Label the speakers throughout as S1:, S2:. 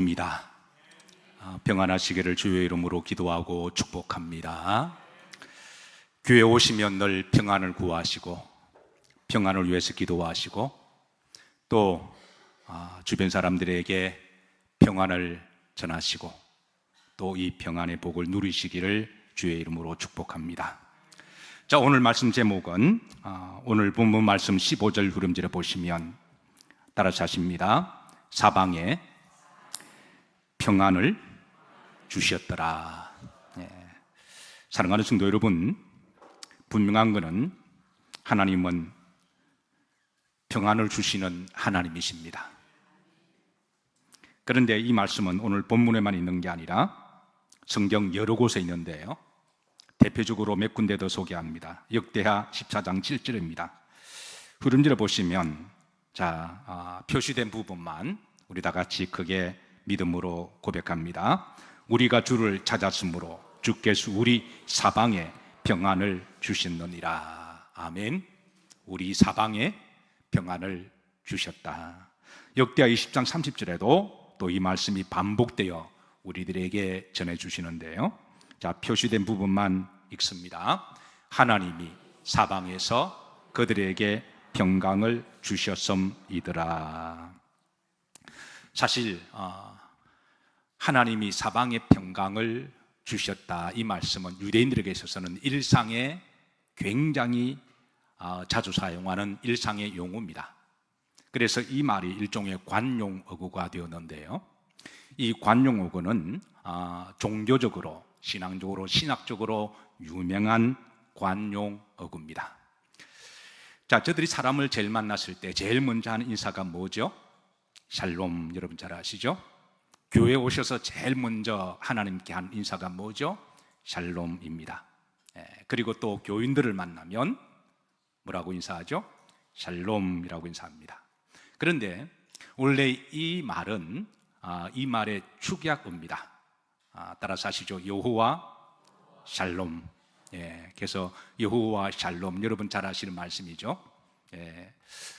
S1: 입니다. 평안하시기를 주의 이름으로 기도하고 축복합니다. 교회 오시면 늘 평안을 구하시고 평안을 위해서 기도하시고 또 주변 사람들에게 평안을 전하시고 또 이 평안의 복을 누리시기를 주의 이름으로 축복합니다. 자, 오늘 말씀 제목은 오늘 본문 말씀 15절 후렴지를 보시면 따라서 하십니다. 사방에 평안을 주셨더라. 사랑하는 성도 여러분, 분명한 것은 하나님은 평안을 주시는 하나님이십니다. 그런데 이 말씀은 오늘 본문에만 있는 게 아니라 성경 여러 곳에 있는데요, 대표적으로 몇 군데 더 소개합니다. 역대하 14장 7절입니다. 후렴지를 보시면 표시된 부분만 우리 다 같이 크게 믿음으로 고백합니다. 우리가 주를 찾았으므로 주께서 우리 사방에 평안을 주셨느니라. 아멘. 우리 사방에 평안을 주셨다. 역대하 20장 30절에도 또 이 말씀이 반복되어 우리들에게 전해주시는데요, 자, 표시된 부분만 읽습니다. 하나님이 사방에서 그들에게 평강을 주셨음이더라. 사실 하나님이 사방에 평강을 주셨다, 이 말씀은 유대인들에게 있어서는 일상에 굉장히 자주 사용하는 일상의 용어입니다. 그래서 이 말이 일종의 관용어구가 되었는데요, 이 관용어구는 종교적으로, 신앙적으로, 신학적으로 유명한 관용어구입니다. 자, 저들이 사람을 제일 만났을 때 제일 먼저 하는 인사가 뭐죠? 샬롬. 여러분 잘 아시죠? 교회에 오셔서 제일 먼저 하나님께 하는 인사가 뭐죠? 샬롬입니다. 그리고 또 교인들을 만나면 뭐라고 인사하죠? 샬롬이라고 인사합니다. 그런데 원래 이 말은 이 말의 축약어입니다. 따라서 아시죠? 여호와 샬롬. 그래서 여호와 샬롬, 여러분 잘 아시는 말씀이죠.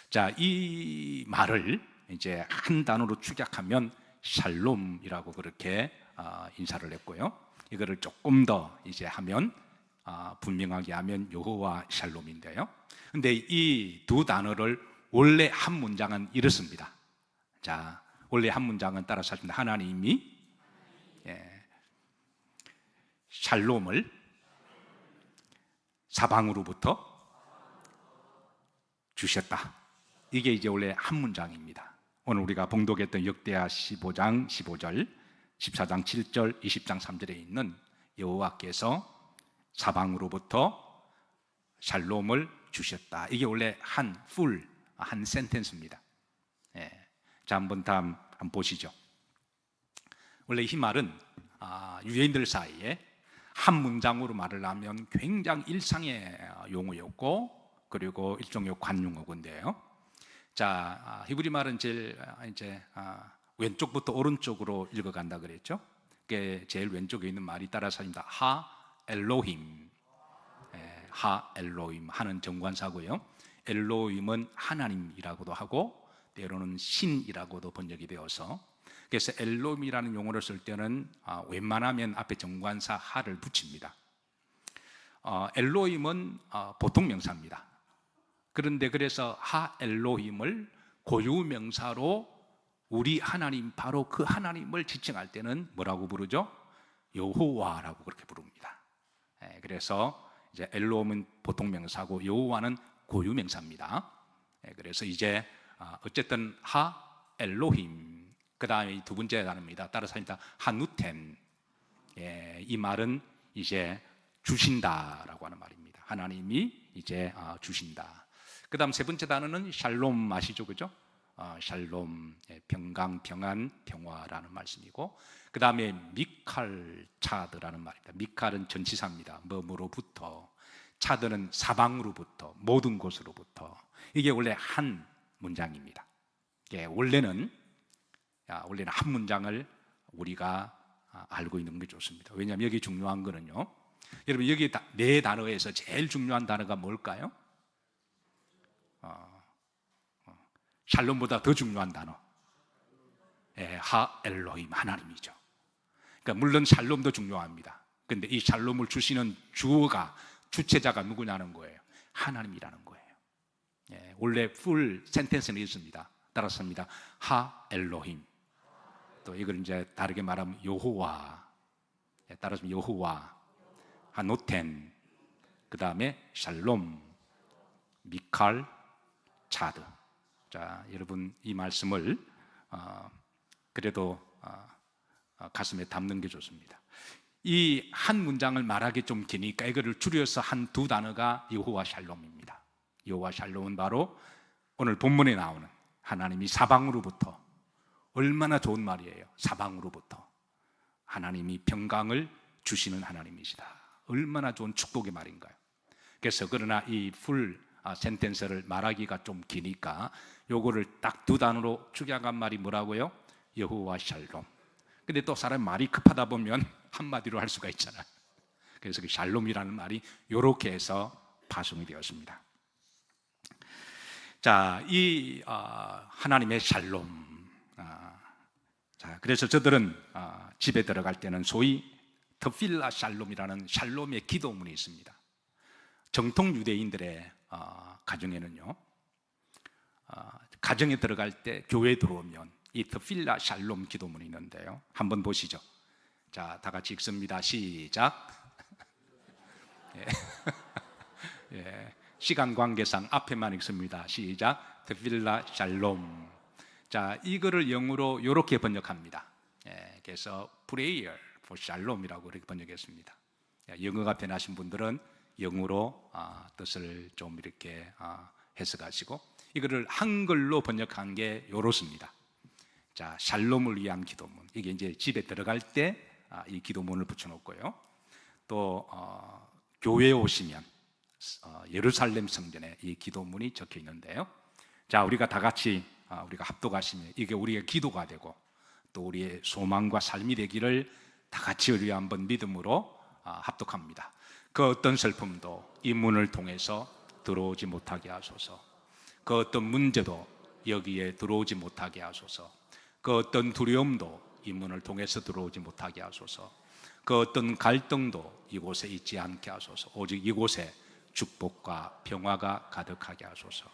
S1: 자, 이 말을 이제 한 단어로 축약하면 샬롬이라고 그렇게 인사를 했고요, 이거를 조금 더 이제 하면 분명하게 하면 여호와 샬롬인데요, 근데 이 두 단어를 원래 한 문장은 이렇습니다. 자, 원래 한 문장은 따라서 하십니다. 하나님이 샬롬을 사방으로부터 주셨다. 이게 이제 원래 한 문장입니다. 오늘 우리가 봉독했던 역대하 15장 15절, 14장 7절, 20장 3절에 있는 여호와께서 사방으로부터 샬롬을 주셨다, 이게 원래 한 센텐스입니다. 자, 한번 보시죠. 원래 이 말은 유대인들 사이에 한 문장으로 말을 하면 굉장히 일상의 용어였고, 그리고 일종의 관용어인데요. 자, 히브리 말은 이제 왼쪽부터 오른쪽으로 읽어간다 그랬죠. 그게 제일 왼쪽에 있는 말이 따라서 합니다. 하 엘로힘. 하 엘로힘, 하는 정관사고요. 엘로힘은 하나님이라고도 하고 때로는 신이라고도 번역이 되어서, 그래서 엘로힘이라는 용어를 쓸 때는 웬만하면 앞에 정관사 하를 붙입니다. 엘로힘은 보통 명사입니다. 그런데 그래서 하 엘로힘을 고유명사로 우리 하나님, 바로 그 하나님을 지칭할 때는 뭐라고 부르죠? 여호와라고 그렇게 부릅니다. 그래서 이제 엘로힘은 보통 명사고 여호와는 고유명사입니다. 그래서 이제 어쨌든 하 엘로힘, 그 다음에 두 번째 단어입니다. 따라서 합니다. 하누텐. 이 말은 이제 주신다라고 하는 말입니다. 하나님이 이제 주신다. 그 다음 세 번째 단어는 샬롬 아시죠? 그죠? 샬롬, 평강, 평안, 평화라는 말씀이고, 그 다음에 미칼 차드라는 말입니다. 미칼은 전치사입니다. 뭐로부터, 차드는 사방으로부터, 모든 곳으로부터. 이게 원래 한 문장입니다. 원래는 한 문장을 우리가 알고 있는 게 좋습니다. 왜냐하면 여기 중요한 거는요, 여러분 여기 네 단어에서 제일 중요한 단어가 뭘까요? 샬롬보다 더 중요한 단어, 하 엘로힘, 하나님이죠. 그러니까 물론 샬롬도 중요합니다. 근데 이 샬롬을 주시는 주어가, 주체자가 누구냐는 거예요. 하나님이라는 거예요. 원래 풀 센텐스는 있습니다. 따라서입니다. 하 엘로힘. 또 이걸 이제 다르게 말하면 여호와. 따라서 여호와, 하노텐, 그 다음에 샬롬, 미칼, 차드. 자, 여러분 이 말씀을 그래도 가슴에 담는 게 좋습니다. 이 한 문장을 말하기 좀 기니까 이거를 줄여서 한 두 단어가 여호와 샬롬입니다. 여호와 샬롬은 바로 오늘 본문에 나오는 하나님이 사방으로부터, 얼마나 좋은 말이에요. 사방으로부터 하나님이 평강을 주시는 하나님이시다. 얼마나 좋은 축복의 말인가요? 그래서 그러나 이 풀 센텐스를 말하기가 좀 기니까 요거를 딱 두 단어로 축약한 말이 뭐라고요? 여호와 샬롬. 근데 또 사람 말이 급하다 보면 한마디로 할 수가 있잖아요. 그래서 그 샬롬이라는 말이 요렇게 해서 파송이 되었습니다. 자, 이 하나님의 샬롬. 자, 그래서 저들은 집에 들어갈 때는 소위 더필라 샬롬이라는 샬롬의 기도문이 있습니다. 정통 유대인들의 가정에는요, 가정에 들어갈 때 교회에 들어오면 이 더필라 샬롬 기도문이 있는데요. 한번 보시죠. 자, 다 같이 읽습니다. 시작. 예, 시간 관계상 앞에만 읽습니다. 시작. 더필라 샬롬. 자, 이거를 영어로 이렇게 번역합니다. 그래서 prayer for shalom이라고 이렇게 번역했습니다. 영어가 변하신 분들은 영어로 뜻을 좀 이렇게 해석하시고, 이거를 한글로 번역한 게 이렇습니다. 자, 샬롬을 위한 기도문. 이게 이제 집에 들어갈 때 이 기도문을 붙여놓고요. 또 교회에 오시면 예루살렘 성전에 이 기도문이 적혀 있는데요. 자, 우리가 다 같이 우리가 합독하시면 이게 우리의 기도가 되고 또 우리의 소망과 삶이 되기를 다 같이 우리 한번 믿음으로 합독합니다. 그 어떤 슬픔도 이 문을 통해서 들어오지 못하게 하소서. 그 어떤 문제도 여기에 들어오지 못하게 하소서. 그 어떤 두려움도 이 문을 통해서 들어오지 못하게 하소서. 그 어떤 갈등도 이곳에 있지 않게 하소서. 오직 이곳에 축복과 평화가 가득하게 하소서.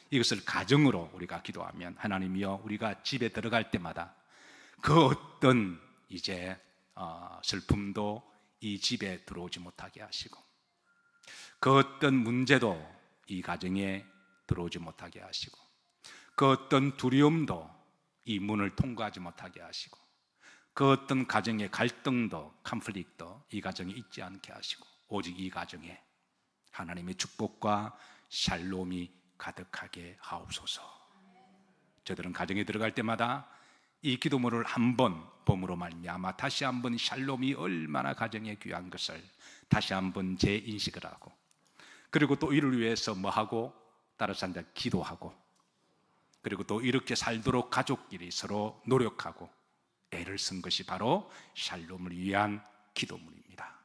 S1: 이것을 가정으로 우리가 기도하면 하나님이여, 우리가 집에 들어갈 때마다 그 어떤 이제 슬픔도 이 집에 들어오지 못하게 하시고, 그 어떤 문제도 이 가정에 들어오지 못하게 하시고, 그 어떤 두려움도 이 문을 통과하지 못하게 하시고, 그 어떤 가정의 갈등도, 컨플릭트도 이 가정에 있지 않게 하시고, 오직 이 가정에 하나님의 축복과 샬롬이 가득하게 하옵소서. 저들은 가정에 들어갈 때마다 이 기도문을 한번 봄으로 말미암아 다시 한번 샬롬이 얼마나 가정에 귀한 것을 다시 한번 재인식을 하고, 그리고 또 이를 위해서 뭐하고, 따라서 이제 기도하고, 그리고 또 이렇게 살도록 가족끼리 서로 노력하고 애를 쓴 것이 바로 샬롬을 위한 기도문입니다.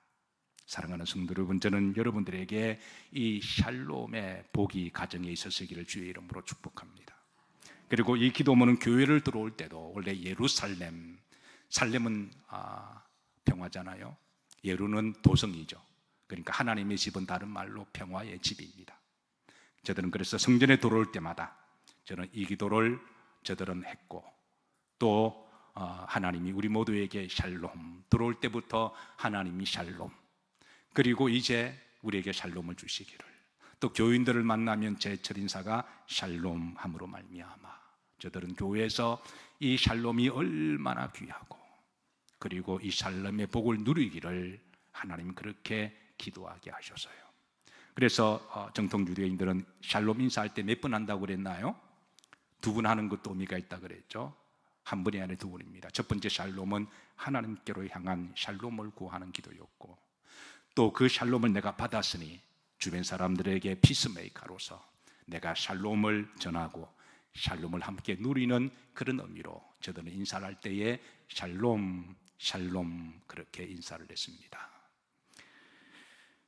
S1: 사랑하는 성도 여러분, 저는 여러분들에게 이 샬롬의 복이 가정에 있으시기를 주의 이름으로 축복합니다. 그리고 이 기도문은 교회를 들어올 때도 원래 예루살렘, 살렘은 평화잖아요. 예루는 도성이죠. 그러니까 하나님의 집은 다른 말로 평화의 집입니다. 저들은 그래서 성전에 들어올 때마다 저는 이 기도를 저들은 했고, 또 하나님이 우리 모두에게 샬롬, 들어올 때부터 하나님이 샬롬, 그리고 이제 우리에게 샬롬을 주시기를, 또 교인들을 만나면 제 첫 인사가 샬롬함으로 말미암아 저들은 교회에서 이 샬롬이 얼마나 귀하고, 그리고 이 샬롬의 복을 누리기를 하나님 그렇게 기도하게 하셔서요. 그래서 정통 유대인들은 샬롬 인사할 때 몇 번 한다고 그랬나요? 2번 하는 것도 의미가 있다 그랬죠. 한 번이 아니라 2번입니다. 첫 번째 샬롬은 하나님께로 향한 샬롬을 구하는 기도였고, 또 그 샬롬을 내가 받았으니 주변 사람들에게 피스메이커로서 내가 샬롬을 전하고 샬롬을 함께 누리는 그런 의미로 저들은 인사를 할 때에 샬롬, 샬롬 그렇게 인사를 했습니다.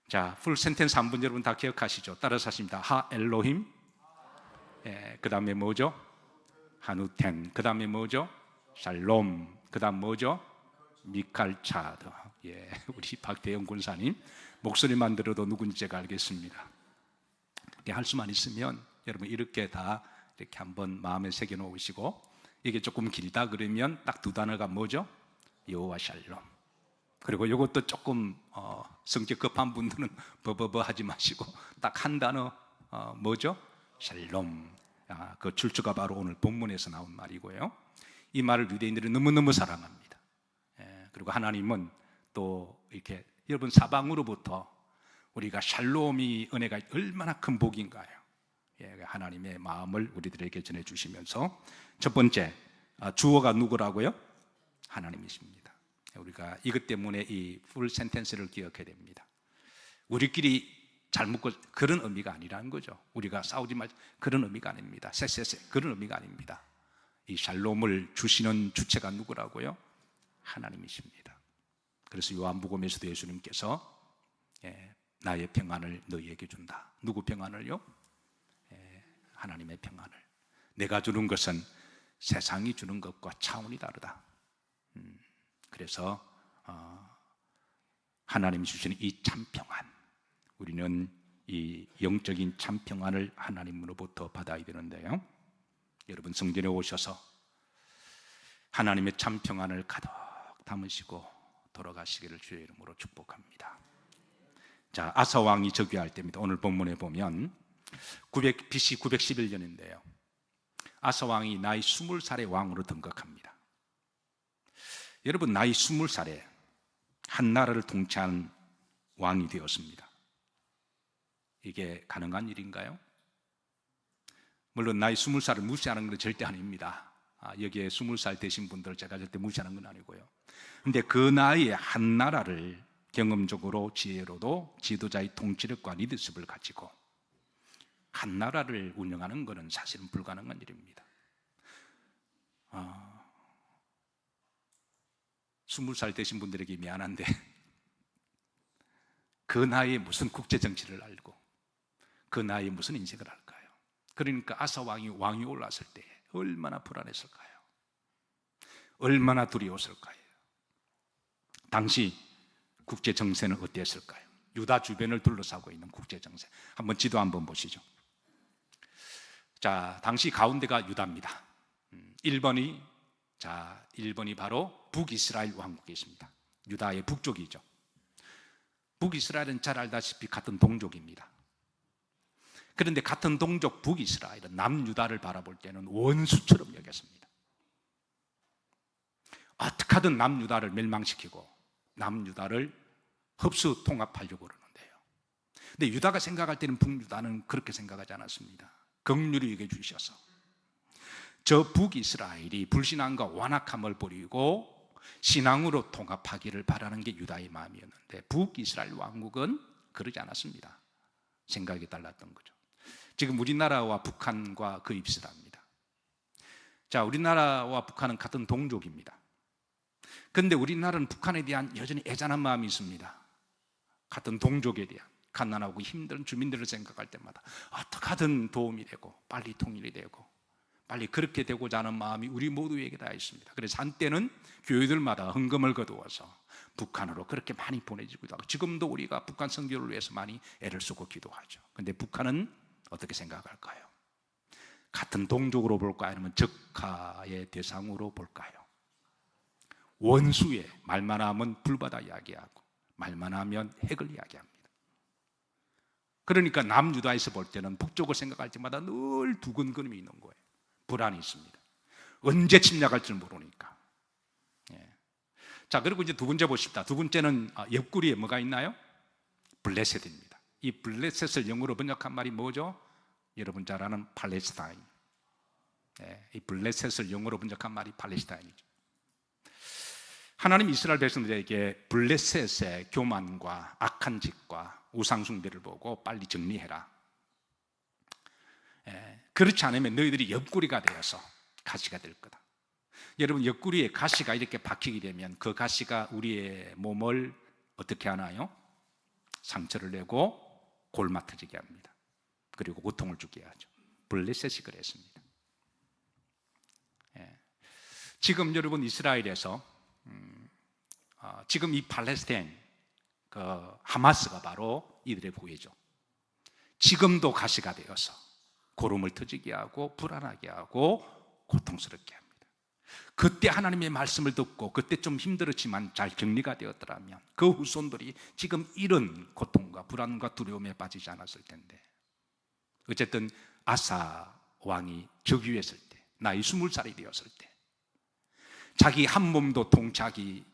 S1: 자, 풀 센텐스 한 번 여러분 다 기억하시죠? 따라서 하십니다. 하 엘로힘, 그 다음에 뭐죠? 하누텐, 그 다음에 뭐죠? 샬롬. 그다음 뭐죠? 미칼차드. 예, 우리 박대영 군사님 목소리만 들어도 누군지 제가 알겠습니다. 할 수만 있으면 여러분 이렇게 다 이렇게 한번 마음에 새겨 놓으시고, 이게 조금 길다 그러면 딱 두 단어가 뭐죠? 여호와 샬롬. 그리고 이것도 조금 성격 급한 분들은 버버버 하지 마시고 딱 한 단어 뭐죠? 샬롬. 그 출처가 바로 오늘 본문에서 나온 말이고요. 이 말을 유대인들이 너무너무 사랑합니다. 그리고 하나님은 또 이렇게 여러분 사방으로부터 우리가 샬롬이 은혜가 얼마나 큰 복인가요? 하나님의 마음을 우리들에게 전해주시면서 첫 번째 주어가 누구라고요? 하나님이십니다. 우리가 이것 때문에 이 풀 센텐스를 기억해야 됩니다. 우리끼리 잘 묻고 그런 의미가 아니라는 거죠. 우리가 싸우지 말 그런 의미가 아닙니다. 쎄쎄쎄 그런 의미가 아닙니다. 이 샬롬을 주시는 주체가 누구라고요? 하나님이십니다. 그래서 요한복음에서도 예수님께서 나의 평안을 너희에게 준다. 누구 평안을요? 하나님의 평안을. 내가 주는 것은 세상이 주는 것과 차원이 다르다. 그래서 하나님이 주시는 이 참평안, 우리는 이 영적인 참평안을 하나님으로부터 받아야 되는데요, 여러분 성전에 오셔서 하나님의 참평안을 가득 담으시고 돌아가시기를 주의 이름으로 축복합니다. 자, 아사 왕이 즉위할 때입니다. 오늘 본문에 보면 BC 911년인데요 아사 왕이 나이 20살의 왕으로 등극합니다. 여러분 나이 20살에 한 나라를 통치한 왕이 되었습니다. 이게 가능한 일인가요? 물론 나이 20살을 무시하는 건 절대 아닙니다. 여기에 20살 되신 분들 제가 절대 무시하는 건 아니고요. 근데 그 나이에 한 나라를 경험적으로 지혜로도 지도자의 통치력과 리더십을 가지고 한 나라를 운영하는 것은 사실은 불가능한 일입니다. 20살 되신 분들에게 미안한데 그 나이에 무슨 국제정치를 알고 그 나이에 무슨 인생을 할까요? 그러니까 아사 왕이 올랐을 때 얼마나 불안했을까요? 얼마나 두려웠을까요? 당시 국제정세는 어땠을까요? 유다 주변을 둘러싸고 있는 국제정세, 한번 지도 한번 보시죠. 자, 당시 가운데가 유다입니다. 1번이 바로 북이스라엘 왕국에 있습니다. 유다의 북쪽이죠. 북이스라엘은 잘 알다시피 같은 동족입니다. 그런데 같은 동족 북이스라엘은 남유다를 바라볼 때는 원수처럼 여겼습니다. 어떻게 하든 남유다를 멸망시키고 남유다를 흡수 통합하려고 그러는데요, 근데 유다가 생각할 때는 북유다는 그렇게 생각하지 않았습니다. 긍휼히 여겨주셔서 저 북이스라엘이 불신앙과 완악함을 버리고 신앙으로 통합하기를 바라는 게 유다의 마음이었는데 북이스라엘 왕국은 그러지 않았습니다. 생각이 달랐던 거죠. 지금 우리나라와 북한과 거의 비슷합니다. 자, 우리나라와 북한은 같은 동족입니다. 그런데 우리나라는 북한에 대한 여전히 애잔한 마음이 있습니다. 같은 동족에 대한 가난하고 힘든 주민들을 생각할 때마다 어떻게 하든 도움이 되고 빨리 통일이 되고 빨리 그렇게 되고자 하는 마음이 우리 모두에게 다 있습니다. 그래서 한때는 교회들마다 헌금을 거두어서 북한으로 그렇게 많이 보내지기도 하고 지금도 우리가 북한 선교를 위해서 많이 애를 쓰고 기도하죠. 그런데 북한은 어떻게 생각할까요? 같은 동족으로 볼까요? 아니면 적화의 대상으로 볼까요? 원수의 말만 하면 불바다 이야기하고 말만 하면 핵을 이야기합니다. 그러니까 남유다에서 볼 때는 북쪽을 생각할 때마다 늘 두근거림이 있는 거예요. 불안이 있습니다. 언제 침략할 줄 모르니까. 자, 그리고 이제 두 번째 보십시다. 두 번째는 옆구리에 뭐가 있나요? 블레셋입니다. 이 블레셋을 영어로 번역한 말이 뭐죠? 여러분 잘 아는 팔레스타인. 이 블레셋을 영어로 번역한 말이 팔레스타인이죠. 하나님 이스라엘 백성들에게 블레셋의 교만과 악한 짓과 우상숭배를 보고 빨리 정리해라. 그렇지 않으면 너희들이 옆구리가 되어서 가시가 될 거다. 여러분 옆구리에 가시가 이렇게 박히게 되면 그 가시가 우리의 몸을 어떻게 하나요? 상처를 내고 골마터지게 합니다. 그리고 고통을 주게 하죠. 블레셋이 그랬습니다. 지금 여러분 이스라엘에서 지금 이 팔레스타인 그 하마스가 바로 이들의 부회죠. 지금도 가시가 되어서 고름을 터지게 하고 불안하게 하고 고통스럽게 합니다. 그때 하나님의 말씀을 듣고 그때 좀 힘들었지만 잘 정리가 되었더라면 그 후손들이 지금 이런 고통과 불안과 두려움에 빠지지 않았을 텐데, 어쨌든 아사 왕이 즉위했을 때, 나이 20살이 되었을 때, 자기 한 몸도 통치하기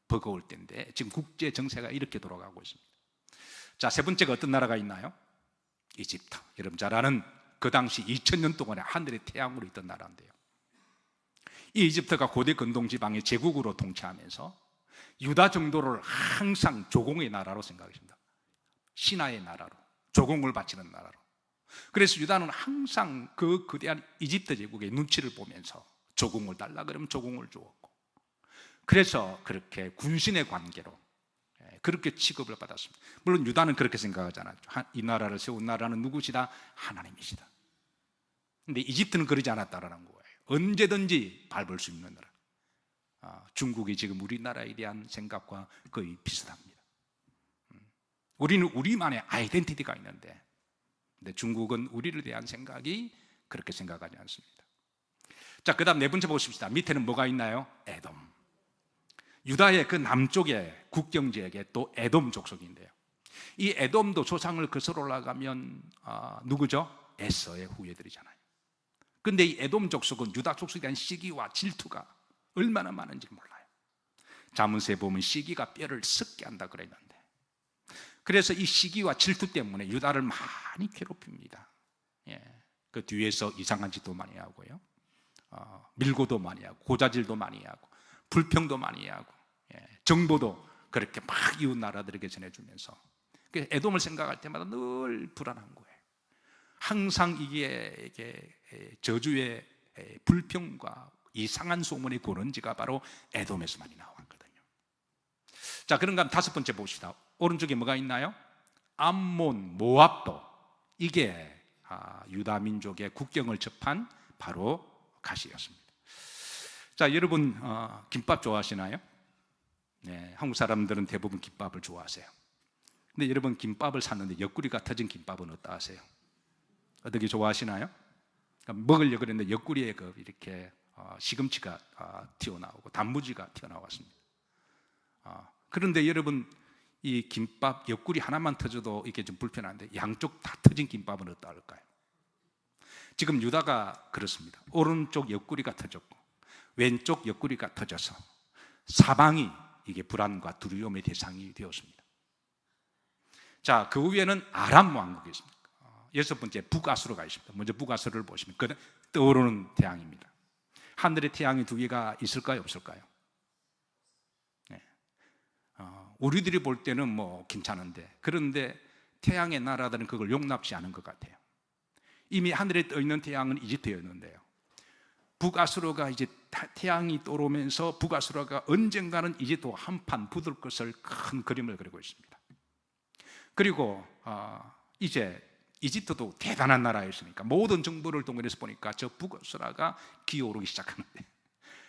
S1: 버거울 때인데 지금 국제 정세가 이렇게 돌아가고 있습니다. 자, 세 번째가 어떤 나라가 있나요? 이집트. 여러분 잘 아는 그 당시 2000년 동안에 하늘의 태양으로 있던 나라인데요, 이 이집트가 고대 근동 지방의 제국으로 통치하면서 유다 정도를 항상 조공의 나라로 생각했습니다. 신하의 나라로, 조공을 바치는 나라로. 그래서 유다는 항상 그 거대한 이집트 제국의 눈치를 보면서 조공을 달라 그러면 조공을 주었고, 그래서 그렇게 군신의 관계로 그렇게 취급을 받았습니다. 물론 유다는 그렇게 생각하지 않았죠. 이 나라를 세운 나라는 누구시다? 하나님이시다. 근데 이집트는 그러지 않았다라는 거예요. 언제든지 밟을 수 있는 나라. 중국이 지금 우리나라에 대한 생각과 거의 비슷합니다. 우리는 우리만의 아이덴티티가 있는데, 근데 중국은 우리를 대한 생각이 그렇게 생각하지 않습니다. 자, 그 다음 네 번째 보십시다. 밑에는 뭐가 있나요? 에돔. 유다의 그 남쪽의 국경지역에 또 에돔 족속인데요, 이 에돔도 조상을 거슬러 올라가면 누구죠? 에서의 후예들이잖아요. 근데 이 에돔 족속은 유다 족속에 대한 시기와 질투가 얼마나 많은지 몰라요. 잠언서에 보면 시기가 뼈를 썩게 한다 그랬는데, 그래서 이 시기와 질투 때문에 유다를 많이 괴롭힙니다. 그 뒤에서 이상한 짓도 많이 하고요, 밀고도 많이 하고, 고자질도 많이 하고, 불평도 많이 하고, 정보도 그렇게 막 이웃 나라들에게 전해주면서, 에돔을 생각할 때마다 늘 불안한 거예요. 항상 이게 저주의 불평과 이상한 소문의 고런지가 바로 에돔에서 많이 나왔거든요. 자, 그런가 다섯 번째 봅시다. 오른쪽에 뭐가 있나요? 암몬, 모압도, 이게 유다 민족의 국경을 접한 바로 가시였습니다. 자, 여러분 김밥 좋아하시나요? 네, 한국 사람들은 대부분 김밥을 좋아하세요. 근데 여러분 김밥을 샀는데 옆구리가 터진 김밥은 어떠하세요? 어떻게 좋아하시나요? 그러니까 먹으려고 그랬는데 옆구리에 이렇게 시금치가 튀어나오고 단무지가 튀어나왔습니다. 그런데 여러분 이 김밥 옆구리 하나만 터져도 이게 좀 불편한데 양쪽 다 터진 김밥은 어떨까요? 지금 유다가 그렇습니다. 오른쪽 옆구리가 터졌고 왼쪽 옆구리가 터져서 사방이 이게 불안과 두려움의 대상이 되었습니다. 자, 그 위에는 아람 왕국이 있습니다. 여섯 번째 북아수르가 있습니다. 먼저 북아수르를 보시면 떠오르는 태양입니다. 하늘의 태양이 두 개가 있을까요, 없을까요? 네. 우리들이 볼 때는 뭐 괜찮은데, 그런데 태양의 나라들은 그걸 용납지 않은 것 같아요. 이미 하늘에 떠 있는 태양은 이집트였는데요, 북아수르가 이제 태양이 떠오르면서 북아수르가 언젠가는 이집트와 한판 붙을 것을 큰 그림을 그리고 있습니다. 그리고 이제 이집트도 대단한 나라였으니까 모든 정보를 동원해서 보니까 저 북아수르가 기어오르기 시작하는데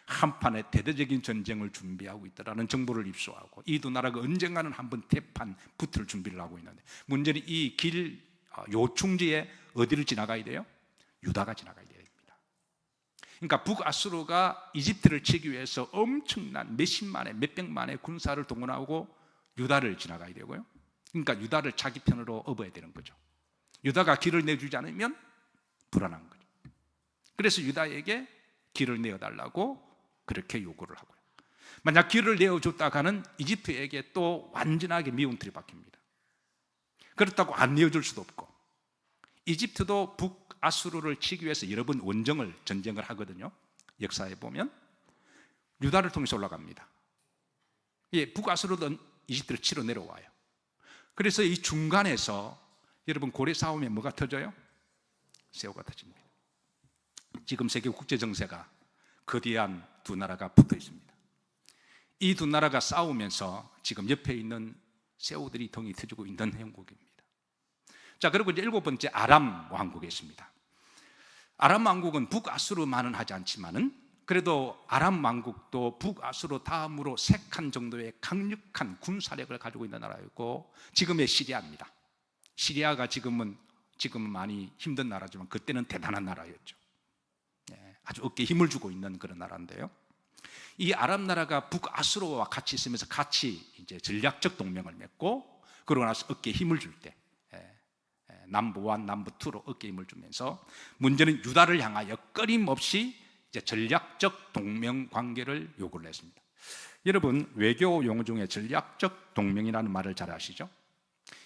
S1: 한판의 대대적인 전쟁을 준비하고 있다는 정보를 입수하고 이 두 나라가 언젠가는 한번 대판 붙을 준비를 하고 있는데, 문제는 이 길 요충지에 어디를 지나가야 돼요? 유다가 지나가야 됩니다. 그러니까 북아수르가 이집트를 치기 위해서 엄청난 몇십만의 몇백만의 군사를 동원하고 유다를 지나가야 되고요, 그러니까 유다를 자기 편으로 업어야 되는 거죠. 유다가 길을 내주지 않으면 불안한 거죠. 그래서 유다에게 길을 내어달라고 그렇게 요구를 하고요, 만약 길을 내어줬다가는 이집트에게 또 완전하게 미운틀이 박힙니다. 그렇다고 안 내어줄 수도 없고, 이집트도 북아수르를 치기 위해서 여러 번 전쟁을 하거든요. 역사에 보면 유다를 통해서 올라갑니다. 북아수르도 이집트를 치러 내려와요. 그래서 이 중간에서 여러분 고래 싸움에 뭐가 터져요? 새우가 터집니다. 지금 세계 국제 정세가 거대한 두 나라가 붙어 있습니다. 이 두 나라가 싸우면서 지금 옆에 있는 새우들이 덩이 터지고 있는 형국입니다. 자, 그리고 이제 일곱 번째 아람 왕국이 있습니다. 아람 왕국은 북아수르만은 하지 않지만은 그래도 아람 왕국도 북아수르 다음으로 3칸 정도의 강력한 군사력을 가지고 있는 나라였고, 지금의 시리아입니다. 시리아가 지금은 많이 힘든 나라지만 그때는 대단한 나라였죠. 아주 어깨에 힘을 주고 있는 그런 나라인데요. 이 아랍 나라가 북아수르와 같이 있으면서 같이 이제 전략적 동맹을 맺고, 그러고 나서 어깨에 힘을 줄 때 남부 1, 남부 2로 어깨에 힘을 주면서 문제는 유다를 향하여 끊임없이 이제 전략적 동맹 관계를 요구를 했습니다. 여러분, 외교 용어 중에 전략적 동맹이라는 말을 잘 아시죠?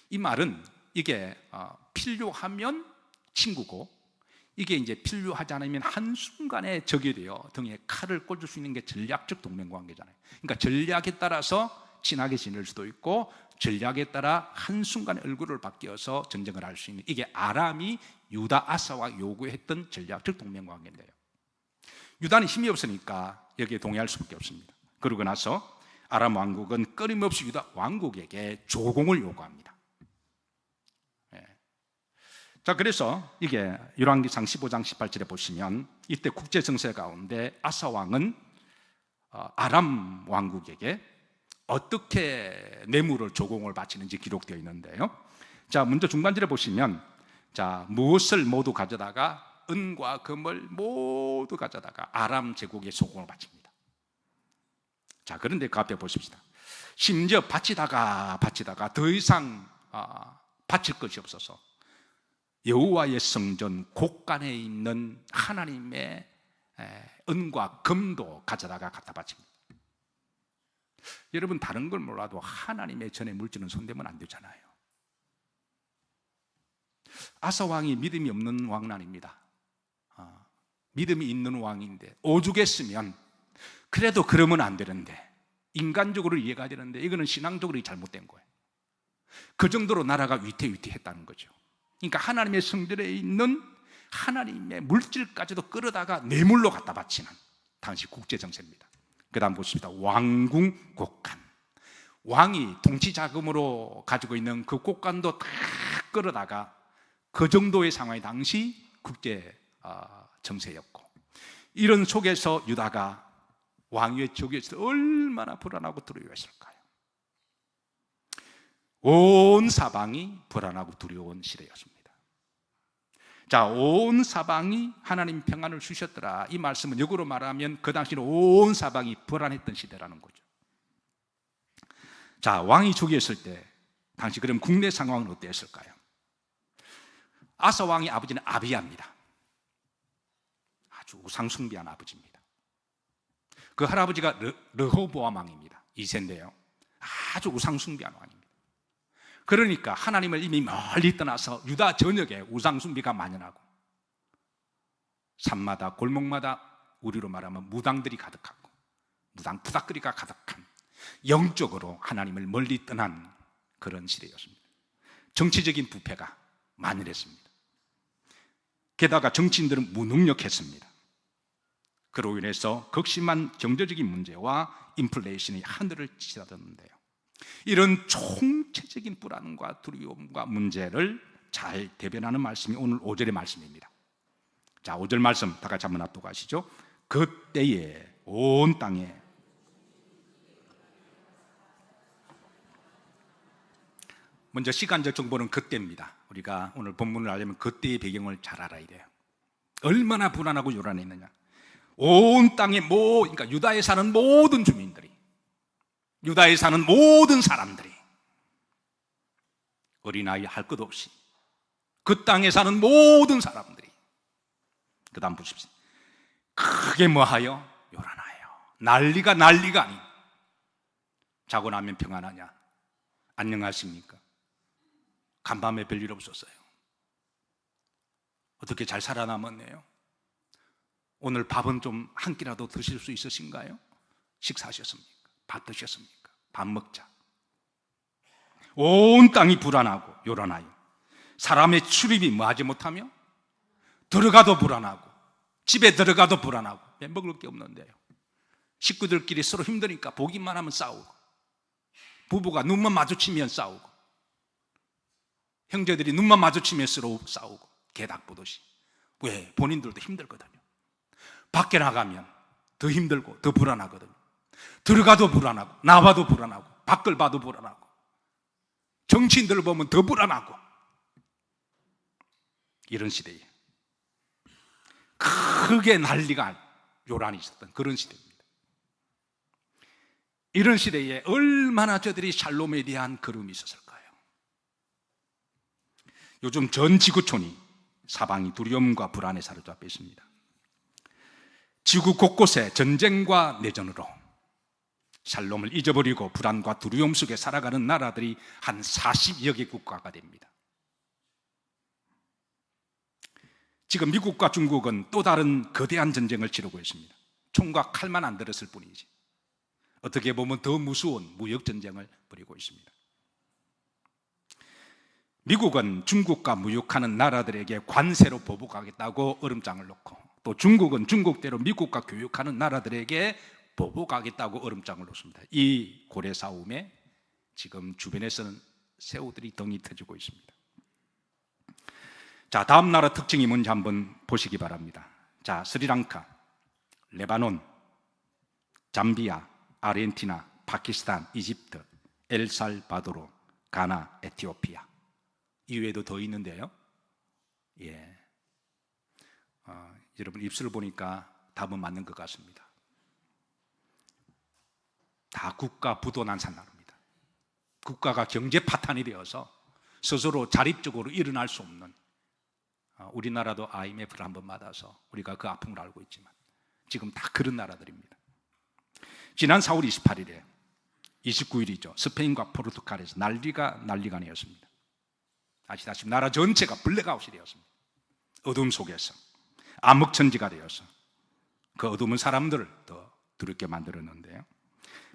S1: 이 말은 이게 필요하면 친구고, 이게 이제 필요하지 않으면 한순간에 적이 되어 등에 칼을 꽂을 수 있는 게 전략적 동맹 관계잖아요. 그러니까 전략에 따라서 친하게 지낼 수도 있고, 전략에 따라 한순간에 얼굴을 바뀌어서 전쟁을 할 수 있는, 이게 아람이 유다 아사와 요구했던 전략적 동맹 관계인데요. 유다는 힘이 없으니까 여기에 동의할 수밖에 없습니다. 그러고 나서 아람 왕국은 끊임없이 유다 왕국에게 조공을 요구합니다. 자, 그래서 이게 열왕기상 15장 18절에 보시면, 이때 국제 정세 가운데 아사 왕은 아람 왕국에게 어떻게 뇌물을 조공을 바치는지 기록되어 있는데요. 자, 먼저 중간절에 보시면, 자, 무엇을 모두 가져다가, 은과 금을 모두 가져다가 아람 제국에 조공을 바칩니다. 자, 그런데 그 앞에 보십시다. 심지어 바치다가 더 이상 바칠 것이 없어서 여호와의 성전 곳간에 있는 하나님의 은과 금도 가져다가 갖다 바칩니다. 여러분, 다른 걸 몰라도 하나님의 전에 물질은 손대면 안 되잖아요. 아사 왕이 믿음이 없는 왕은 아닙니다. 믿음이 있는 왕인데, 오죽했으면 그래도 그러면 안 되는데, 인간적으로 이해가 되는데, 이거는 신앙적으로 잘못된 거예요. 그 정도로 나라가 위태위태했다는 거죠. 그러니까 하나님의 성전에 있는 하나님의 물질까지도 끌어다가 뇌물로 갖다 바치는 당시 국제 정세입니다. 그 다음 보십시다. 왕궁 곳간, 왕이 통치 자금으로 가지고 있는 그 곳간도 다 끌어다가, 그 정도의 상황이 당시 국제 정세였고, 이런 속에서 유다가 왕위의 적에서 얼마나 불안하고 두려워했을까요? 온 사방이 불안하고 두려운 시대였습니다. 자, 온 사방이 하나님 평안을 주셨더라. 이 말씀은 역으로 말하면 그 당시는 온 사방이 불안했던 시대라는 거죠. 자, 왕이 즉위했을 때 당시 그럼 국내 상황은 어땠을까요? 아사 왕의 아버지는 아비야입니다. 아주 우상숭배한 아버지입니다. 그 할아버지가 르호보암 왕입니다. 2세인데요. 아주 우상숭배한 왕입니다. 그러니까 하나님을 이미 멀리 떠나서 유다 전역에 우상숭배가 만연하고, 산마다 골목마다 우리로 말하면 무당들이 가득하고 무당 부닥거리가 가득한, 영적으로 하나님을 멀리 떠난 그런 시대였습니다. 정치적인 부패가 만연했습니다. 게다가 정치인들은 무능력했습니다. 그로 인해서 극심한 경제적인 문제와 인플레이션이 하늘을 치닫았는데요. 이런 총체적인 불안과 두려움과 문제를 잘 대변하는 말씀이 오늘 5절의 말씀입니다. 자, 5절 말씀 다 같이 한번 놔두고 가시죠. 그때에 온 땅에, 먼저 시간적 정보는 그때입니다. 우리가 오늘 본문을 알려면 그때의 배경을 잘 알아야 돼요. 얼마나 불안하고 요란했느냐. 온 땅에 그러니까 유다에 사는 모든 주민들이, 유다에 사는 모든 사람들이, 어린아이 할 것 없이 그 땅에 사는 모든 사람들이, 그 다음 보십시오. 크게 뭐하여? 요란하여. 난리가 아닌. 자고 나면 평안하냐? 안녕하십니까? 간밤에 별일 없었어요. 어떻게 잘 살아남았네요. 오늘 밥은 좀 한 끼라도 드실 수 있으신가요? 식사하셨습니까? 밥 드셨습니까? 밥 먹자. 온 땅이 불안하고 요란하여, 사람의 출입이 뭐하지 못하며, 들어가도 불안하고 집에 들어가도 불안하고, 먹을 게 없는데요. 식구들끼리 서로 힘드니까 보기만 하면 싸우고, 부부가 눈만 마주치면 싸우고, 형제들이 눈만 마주치면 서로 싸우고, 개닭 보듯이. 왜? 본인들도 힘들거든요. 밖에 나가면 더 힘들고 더 불안하거든요. 들어가도 불안하고 나와도 불안하고 밖을 봐도 불안하고 정치인들을 보면 더 불안하고 이런 시대에 크게 난리가 요란이 있었던 그런 시대입니다. 이런 시대에 얼마나 저들이 샬롬에 대한 걸음이 있었을까요? 요즘 전 지구촌이 사방이 두려움과 불안에 사로잡혀 있습니다. 지구 곳곳에 전쟁과 내전으로 샬롬을 잊어버리고 불안과 두려움 속에 살아가는 나라들이 한 40여 개 국가가 됩니다. 지금 미국과 중국은 또 다른 거대한 전쟁을 치르고 있습니다. 총과 칼만 안 들었을 뿐이지 어떻게 보면 더 무서운 무역 전쟁을 벌이고 있습니다. 미국은 중국과 무역하는 나라들에게 관세로 보복하겠다고 얼음장을 놓고, 또 중국은 중국대로 미국과 교역하는 나라들에게 보복하겠다고 얼음장을 놓습니다. 이 고래 싸움에 지금 주변에서는 새우들이 덩이 터지고 있습니다. 자, 다음 나라 특징이 뭔지 한번 보시기 바랍니다. 자, 스리랑카, 레바논, 잠비아, 아르헨티나, 파키스탄, 이집트, 엘살바도르, 가나, 에티오피아. 이외에도 더 있는데요. 예, 여러분 입술을 보니까 답은 맞는 것 같습니다. 다 국가 부도난산 나라입니다. 국가가 경제 파탄이 되어서 스스로 자립적으로 일어날 수 없는, 우리나라도 IMF를 한번 받아서 우리가 그 아픔을 알고 있지만 지금 다 그런 나라들입니다. 지난 4월 28일에 29일이죠. 스페인과 포르투갈에서 난리가 아니었습니다. 아시다시피 나라 전체가 블랙아웃이 되었습니다. 어둠 속에서 암흑천지가 되어서 그 어둠은 사람들을 더 두렵게 만들었는데요.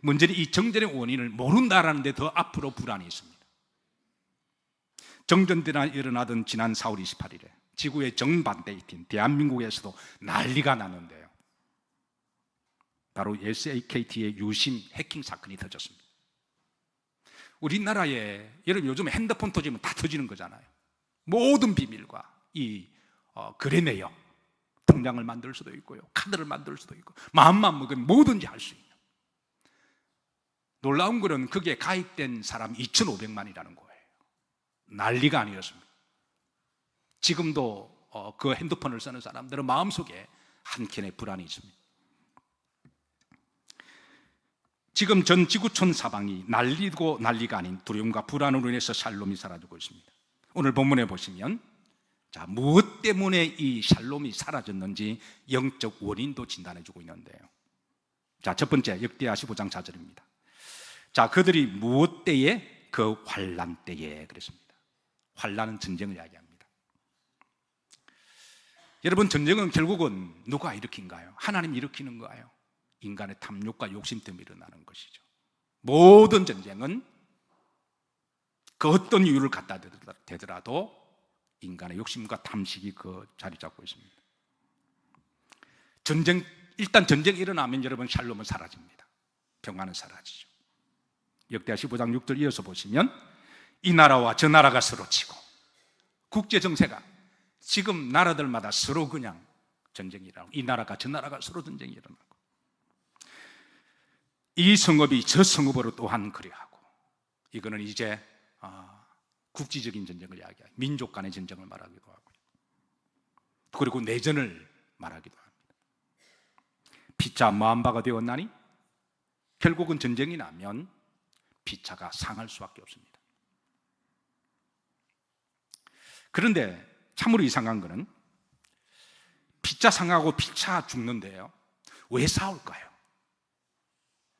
S1: 문제는 이 정전의 원인을 모른다라는 데 더 앞으로 불안이 있습니다. 정전들이 일어나던 지난 4월 28일에 지구의 정반대의 팀 대한민국에서도 난리가 났는데요. 바로 SKT의 유심 해킹 사건이 터졌습니다. 우리나라에 여러분 요즘 핸드폰 터지면 다 터지는 거잖아요. 모든 비밀과 이 거래 내역, 통장을 만들 수도 있고요, 카드를 만들 수도 있고, 마음만 먹으면 뭐든지 할 수 있는. 놀라운 것은 그게 가입된 사람 2,500만이라는 거예요. 난리가 아니었습니다. 지금도 그 핸드폰을 쓰는 사람들은 마음속에 한켠에 불안이 있습니다. 지금 전 지구촌 사방이 난리고 난리가 아닌 두려움과 불안으로 인해서 샬롬이 사라지고 있습니다. 오늘 본문에 보시면, 자, 무엇 때문에 이 샬롬이 사라졌는지 영적 원인도 진단해 주고 있는데요. 자, 첫 번째, 역대하 15장 4절입니다. 자, 그들이 무엇 때에? 그 환난 때에 그랬습니다. 환난은 전쟁을 이야기합니다. 여러분, 전쟁은 결국은 누가 일으킨가요? 하나님이 일으키는 거예요. 인간의 탐욕과 욕심 때문에 일어나는 것이죠. 모든 전쟁은 그 어떤 이유를 갖다 대더라도 인간의 욕심과 탐식이 그 자리 잡고 있습니다. 일단 전쟁이 일어나면 여러분 샬롬은 사라집니다. 평안은 사라지죠. 역대하 15장 6절 이어서 보시면, 이 나라와 저 나라가 서로 치고, 국제 정세가 지금 나라들마다 서로 그냥 전쟁이 일어나고, 이 나라가 저 나라가 서로 전쟁이 일어나고, 이 성읍이 저 성읍으로 또한 그리하고, 이거는 이제 국지적인 전쟁을 이야기해요. 민족 간의 전쟁을 말하기도 하고, 그리고 내전을 말하기도 합니다. 피차 뭐한 바가 되었나니? 결국은 전쟁이 나면 피차가 상할 수밖에 없습니다. 그런데 참으로 이상한 것은 피차 상하고 피차 죽는데요, 왜 싸울까요?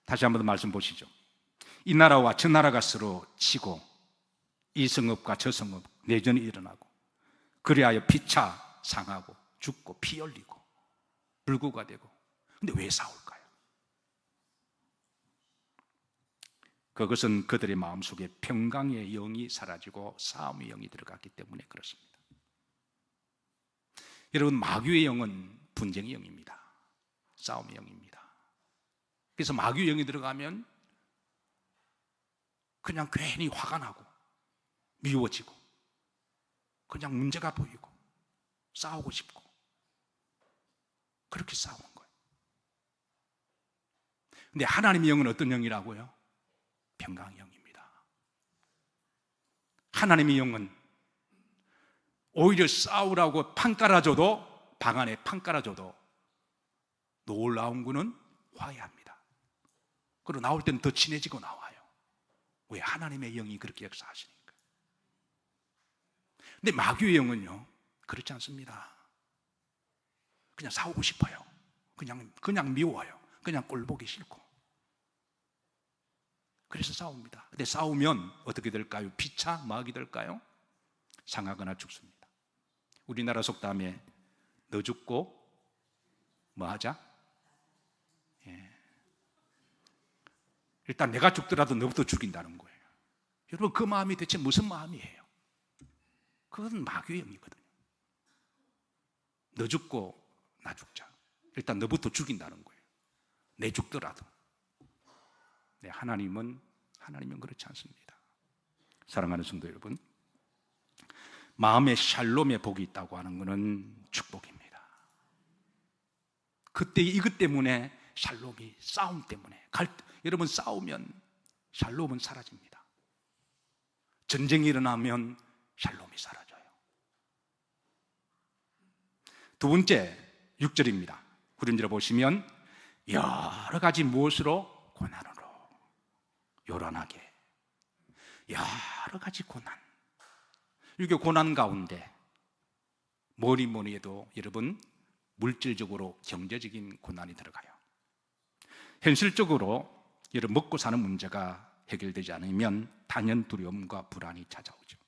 S1: 다시 한번 더 말씀 보시죠. 이 나라와 저 나라가 서로 치고, 이 성읍과 저 성읍 내전이 일어나고, 그리하여 피차 상하고 죽고 피 흘리고 불구가 되고, 근데 왜 싸울까요? 그것은 그들의 마음속에 평강의 영이 사라지고 싸움의 영이 들어갔기 때문에 그렇습니다. 여러분, 마귀의 영은 분쟁의 영입니다. 싸움의 영입니다. 그래서 마귀의 영이 들어가면 그냥 괜히 화가 나고 미워지고 그냥 문제가 보이고 싸우고 싶고 그렇게 싸우는 거예요. 근데 하나님의 영은 어떤 영이라고요? 평강의 영입니다. 하나님의 영은 오히려 싸우라고 판 깔아줘도, 방 안에 판 깔아줘도 놀라운 거는 화해합니다. 그리고 나올 때는 더 친해지고 나와요. 왜? 하나님의 영이 그렇게 역사하시니까. 근데 마귀의 영은요, 그렇지 않습니다. 그냥 싸우고 싶어요. 그냥 미워요. 그냥 꼴보기 싫고. 그래서 싸웁니다. 근데 싸우면 어떻게 될까요? 피차 마귀 될까요? 상하거나 죽습니다. 우리나라 속담에 너 죽고 뭐 하자? 예. 일단 내가 죽더라도 너부터 죽인다는 거예요. 여러분, 그 마음이 대체 무슨 마음이에요? 그건 마귀의 영이거든요. 너 죽고 나 죽자. 일단 너부터 죽인다는 거예요. 내 죽더라도. 네, 하나님은 그렇지 않습니다. 사랑하는 성도 여러분, 마음의 샬롬의 복이 있다고 하는 것은 축복입니다. 그때 이것 때문에 샬롬이, 싸움 때문에 여러분, 싸우면 샬롬은 사라집니다. 전쟁이 일어나면 샬롬이 사라져요. 두 번째 6절입니다. 구린지를 보시면 여러 가지 무엇으로? 고난으로, 요란하게, 여러 가지 고난. 이게 고난 가운데 뭐니 해도 여러분, 물질적으로 경제적인 고난이 들어가요. 현실적으로 여러분, 먹고 사는 문제가 해결되지 않으면 당연 두려움과 불안이 찾아오죠.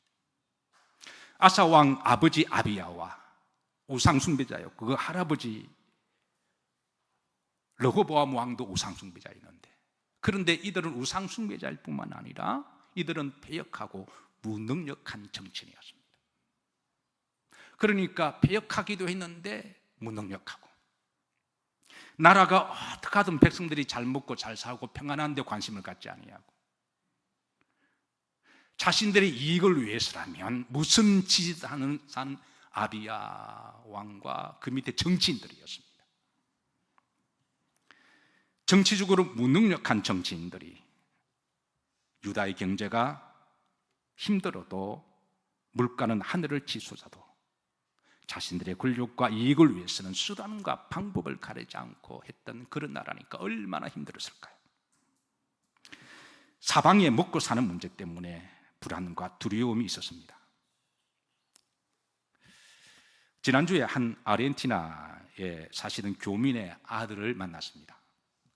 S1: 아사 왕 아버지 아비야와 우상 숭배자요, 그 할아버지 르호보암 왕도 우상 숭배자였는데, 그런데 이들은 우상 숭배자일 뿐만 아니라 이들은 패역하고 무능력한 정치인이었습니다. 그러니까 패역하기도 했는데 무능력하고, 나라가 어떻게 하든 백성들이 잘 먹고 잘 살고 평안한데 관심을 갖지 아니하고, 자신들의 이익을 위해서라면 무슨 지지하는 아비야 왕과 그 밑에 정치인들이었습니다. 정치적으로 무능력한 정치인들이 유다의 경제가 힘들어도 물가는 하늘을 치솟아도 자신들의 권력과 이익을 위해서는 수단과 방법을 가리지 않고 했던 그런 나라니까 얼마나 힘들었을까요? 사방에 먹고 사는 문제 때문에 불안과 두려움이 있었습니다. 지난주에 한 아르헨티나에 사시는 교민의 아들을 만났습니다.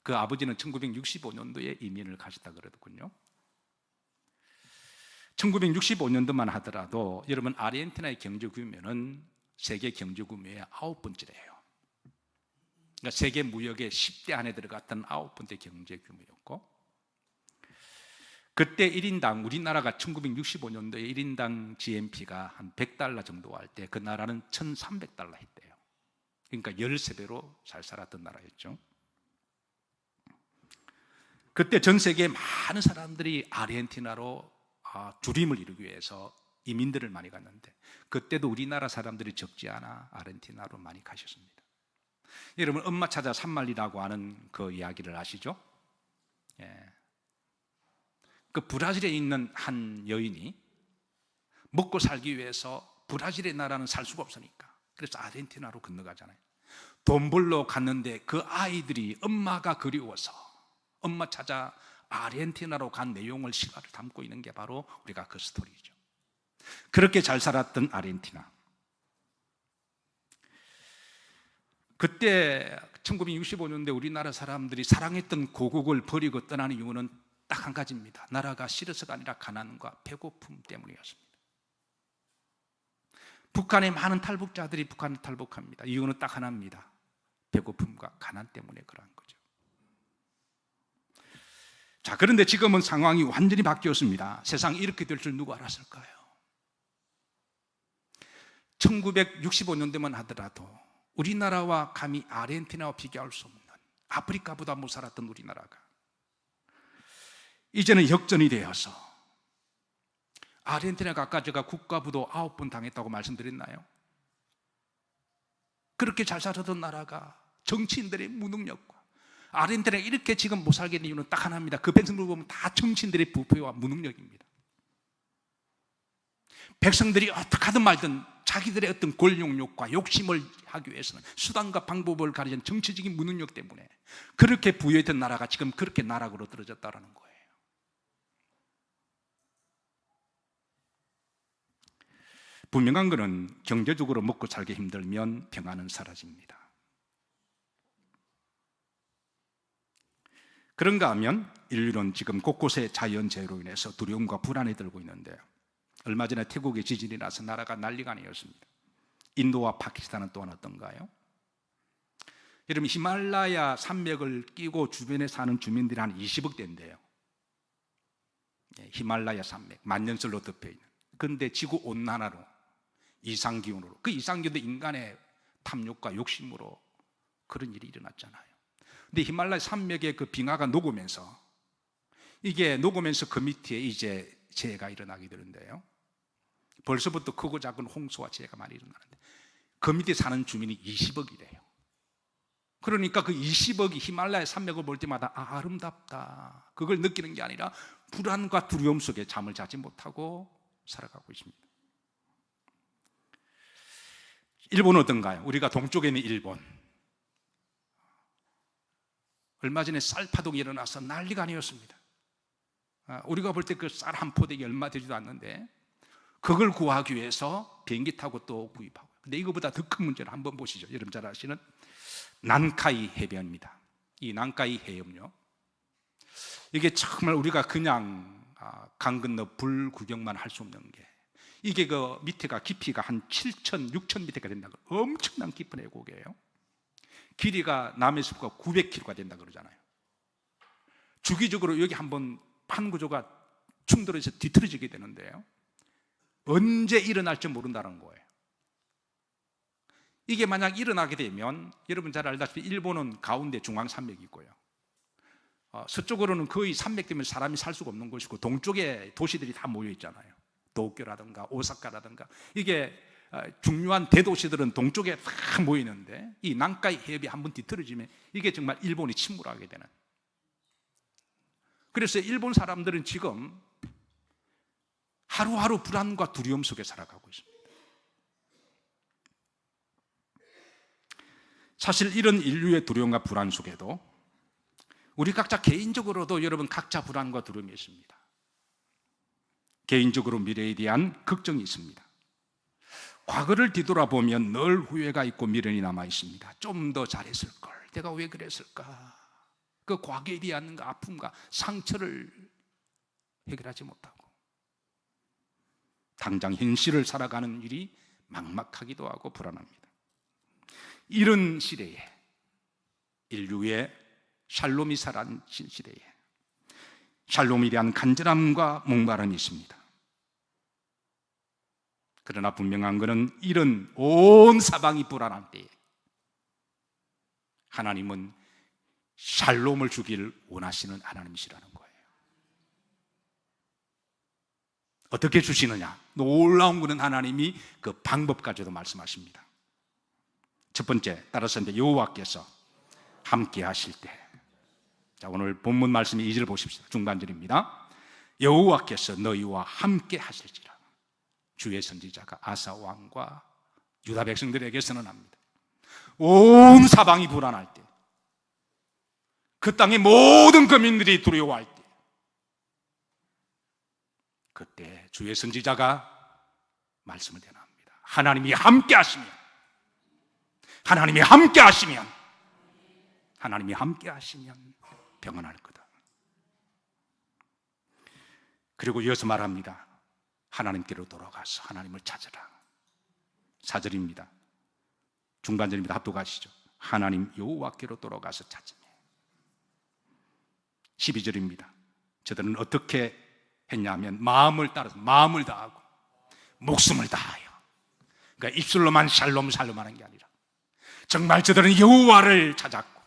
S1: 그 아버지는 1965년도에 이민을 가셨다 그러더군요. 1965년도만 하더라도 여러분, 아르헨티나의 경제 규모는 세계 경제 규모의 9번째래요. 그러니까 세계 무역의 10대 안에 들어갔던 9번째 경제 규모였고, 그때 1인당, 우리나라가 1965년도에 1인당 GNP가 한 $100 정도 할 때 그 나라는 $1,300 했대요. 그러니까 13배로 잘 살았던 나라였죠. 그때 전 세계에 많은 사람들이 아르헨티나로 주림을 이루기 위해서 이민들을 많이 갔는데, 그때도 우리나라 사람들이 적지 않아 아르헨티나로 많이 가셨습니다. 여러분, 엄마 찾아 산말리라고 하는 그 이야기를 아시죠? 예. 그 브라질에 있는 한 여인이 먹고 살기 위해서, 브라질의 나라는 살 수가 없으니까 그래서 아르헨티나로 건너가잖아요. 돈 벌러 갔는데 그 아이들이 엄마가 그리워서 엄마 찾아 아르헨티나로 간 내용을 실화를 담고 있는 게 바로 우리가 그 스토리죠. 그렇게 잘 살았던 아르헨티나. 그때 1965년대 우리나라 사람들이 사랑했던 고국을 버리고 떠나는 이유는 딱 한 가지입니다. 나라가 싫어서가 아니라 가난과 배고픔 때문이었습니다. 북한의 많은 탈북자들이 북한을 탈북합니다. 이유는 딱 하나입니다. 배고픔과 가난 때문에 그러한 거죠. 자, 그런데 지금은 상황이 완전히 바뀌었습니다. 세상이 이렇게 될 줄 누가 알았을까요? 1965년대만 하더라도 우리나라와 감히 아르헨티나와 비교할 수 없는, 아프리카보다 못 살았던 우리나라가 이제는 역전이 되어서, 아르헨티나가 아까 제가 국가부도 9번 당했다고 말씀드렸나요? 그렇게 잘 살았던 나라가 정치인들의 무능력과 아르헨티나가 이렇게 지금 못 살게 된 이유는 딱 하나입니다. 그 백성들 보면 다 정치인들의 부패와 무능력입니다. 백성들이 어떻게 하든 말든 자기들의 어떤 권력욕과 욕심을 하기 위해서는 수단과 방법을 가리는 정치적인 무능력 때문에 그렇게 부유했던 나라가 지금 그렇게 나락으로 떨어졌다는 거예요. 분명한 것은 경제적으로 먹고 살기 힘들면 평안은 사라집니다. 그런가 하면 인류는 지금 곳곳에 자연재해로 인해서 두려움과 불안이 들고 있는데요, 얼마 전에 태국에 지진이 나서 나라가 난리가 아니었습니다. 인도와 파키스탄은 또한 어떤가요? 여러분, 히말라야 산맥을 끼고 주변에 사는 주민들이 한 20억 대인데요, 히말라야 산맥 만년설로 덮여 있는, 그런데 지구 온난화로, 이상기온으로, 그 이상기온도 인간의 탐욕과 욕심으로 그런 일이 일어났잖아요. 근데 히말라야 산맥의 그 빙하가 녹으면서, 이게 녹으면서 그 밑에 이제 재해가 일어나게 되는데요, 벌써부터 크고 작은 홍수와 재해가 많이 일어나는데 그 밑에 사는 주민이 20억이래요. 그러니까 그 20억이 히말라야 산맥을 볼 때마다 아름답다, 그걸 느끼는 게 아니라 불안과 두려움 속에 잠을 자지 못하고 살아가고 있습니다. 일본은 어떤가요? 우리가 동쪽에 있는 일본, 얼마 전에 쌀파동이 일어나서 난리가 아니었습니다. 우리가 볼 때 그 쌀 한 포대가 얼마 되지도 않는데 그걸 구하기 위해서 비행기 타고 또 구입하고, 근데 이거보다 더 큰 문제를 한번 보시죠. 여러분 잘 아시는 난카이 해변입니다. 이 난카이 해협요, 이게 정말 우리가 그냥 강 건너 불 구경만 할 수 없는 게, 이게 그 밑에가 깊이가 한 7,000, 6,000m가 된다고, 엄청난 깊은 해곡이에요. 길이가 남해숲과 900km가 된다 그러잖아요. 주기적으로 여기 한번 판 구조가 충돌해서 뒤틀어지게 되는데요, 언제 일어날지 모른다는 거예요. 이게 만약 일어나게 되면 여러분 잘 알다시피 일본은 가운데 중앙산맥이 있고요, 서쪽으로는 거의 산맥 때문에 사람이 살 수가 없는 곳이고, 동쪽에 도시들이 다 모여 있잖아요. 도쿄라든가 오사카라든가, 이게 중요한 대도시들은 동쪽에 다 모이는데 이 난카이 해협이 한번 뒤틀어지면 이게 정말 일본이 침몰하게 되는, 그래서 일본 사람들은 지금 하루하루 불안과 두려움 속에 살아가고 있습니다. 사실 이런 인류의 두려움과 불안 속에도 우리 각자 개인적으로도 여러분 각자 불안과 두려움이 있습니다. 개인적으로 미래에 대한 걱정이 있습니다. 과거를 뒤돌아보면 늘 후회가 있고 미련이 남아 있습니다. 좀 더 잘했을걸, 내가 왜 그랬을까, 그 과거에 대한 그 아픔과 상처를 해결하지 못하고 당장 현실을 살아가는 일이 막막하기도 하고 불안합니다. 이런 시대에, 인류의 샬롬이 사라진 시대에 샬롬에 대한 간절함과 목마름이 있습니다. 그러나 분명한 것은 이런 온 사방이 불안할 때에 하나님은 샬롬을 주기를 원하시는 하나님이시라는 거예요. 어떻게 주시느냐? 놀라운 것은 하나님이 그 방법까지도 말씀하십니다. 첫 번째, 따라서 이제 여호와께서 함께 하실 때, 자, 오늘 본문 말씀의 2절 보십시오. 중간절입니다. 여호와께서 너희와 함께 하실지라. 주의 선지자가 아사 왕과 유다 백성들에게 선언합니다. 온 사방이 불안할 때, 그 땅의 모든 거민들이 두려워할 때, 그때 주의 선지자가 말씀을 대납니다. 하나님이 함께 하시면, 하나님이 함께 하시면, 하나님이 함께 하시면 평안할 거다. 그리고 이어서 말합니다. 하나님께로 돌아가서 하나님을 찾으라. 4절입니다. 중간절입니다. 합독하시죠. 하나님 여호와께로 돌아가서 찾으며. 12절입니다. 저들은 어떻게 했냐면 마음을 따라서, 마음을 다하고 목숨을 다하여, 그러니까 입술로만 샬롬 샬롬 하는 게 아니라 정말 저들은 여호와를 찾았고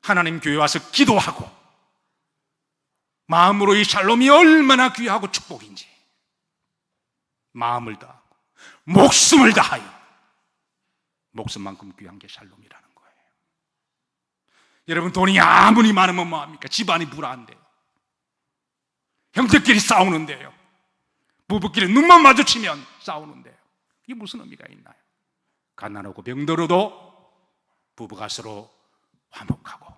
S1: 하나님 교회 와서 기도하고 마음으로 이 샬롬이 얼마나 귀하고 축복인지 마음을 다하고 목숨을 다하여, 목숨만큼 귀한 게 샬롬이라는 거예요. 여러분, 돈이 아무리 많으면 뭐합니까? 집안이 불안한데요. 형제끼리 싸우는데요. 부부끼리 눈만 마주치면 싸우는데요. 이게 무슨 의미가 있나요? 가난하고 병들어도 부부가 서로 화목하고,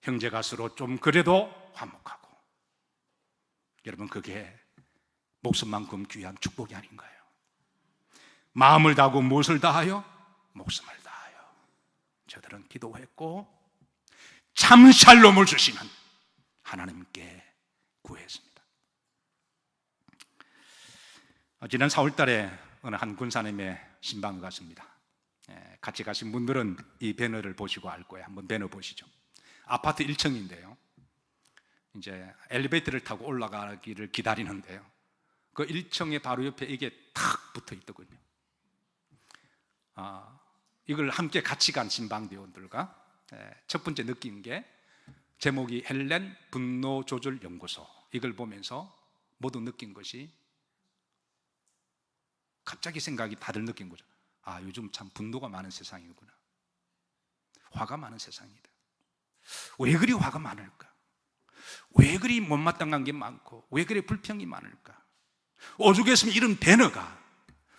S1: 형제가 서로 좀 그래도 화목하고, 여러분, 그게 목숨만큼 귀한 축복이 아닌가요? 마음을 다하고 무엇을 다하여? 목숨을 다하여. 저들은 기도했고 참 샬롬을 주시는 하나님께 구했습니다. 지난 4월 달에 어느 한 군사님의 신방을 갔습니다. 같이 가신 분들은 이 배너를 보시고 알 거예요. 한번 배너 보시죠. 아파트 1층인데요. 이제 엘리베이터를 타고 올라가기를 기다리는데요. 그 1층에 바로 옆에 이게 탁 붙어 있더군요. 이걸 함께 같이 간 신방대원들과 첫 번째 느낀 게, 제목이 헬렌 분노 조절 연구소. 이걸 보면서 모두 느낀 것이, 갑자기 생각이 다들 느낀 거죠. 요즘 참 분노가 많은 세상이구나. 화가 많은 세상이다. 왜 그리 화가 많을까? 왜 그리 못마땅한 게 많고, 왜 그리 불평이 많을까? 오죽했으면 이런 배너가